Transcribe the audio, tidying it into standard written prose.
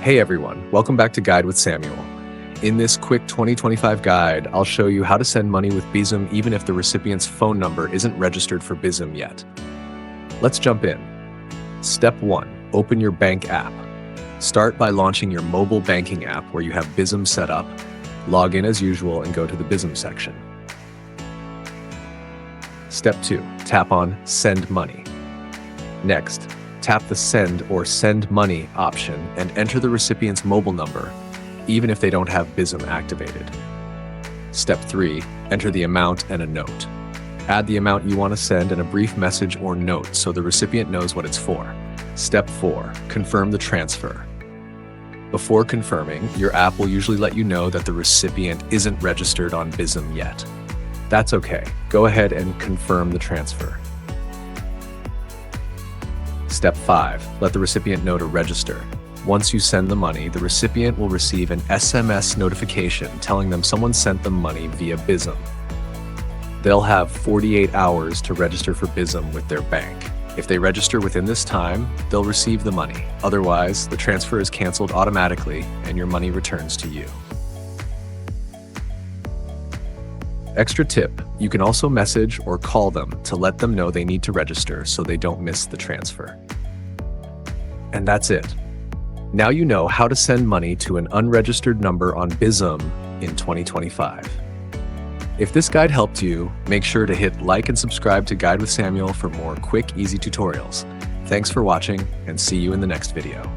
Hey everyone, welcome back to Guide with Samuel. In this quick 2025 guide, I'll show you how to send money with Bizum even if the recipient's phone number isn't registered for Bizum yet. Let's jump in. Step 1. Open your bank app. Start by launching your mobile banking app where you have Bizum set up. Log in as usual and go to the Bizum section. Step 2. Tap on Send Money. Next, tap the Send or Send Money option and enter the recipient's mobile number, even if they don't have Bizum activated. Step 3. Enter the amount and a note. Add the amount you want to send and a brief message or note so the recipient knows what it's for. Step 4. Confirm the transfer. Before confirming, your app will usually let you know that the recipient isn't registered on Bizum yet. That's okay. Go ahead and confirm the transfer. Step 5. Let the recipient know to register. Once you send the money, the recipient will receive an SMS notification telling them someone sent them money via Bizum. They'll have 48 hours to register for Bizum with their bank. If they register within this time, they'll receive the money. Otherwise, the transfer is canceled automatically and your money returns to you. Extra tip, you can also message or call them to let them know they need to register so they don't miss the transfer. And that's it. Now you know how to send money to an unregistered number on Bizum in 2025. If this guide helped you, make sure to hit like and subscribe to Guide with Samuel for more quick, easy tutorials. Thanks for watching and see you in the next video.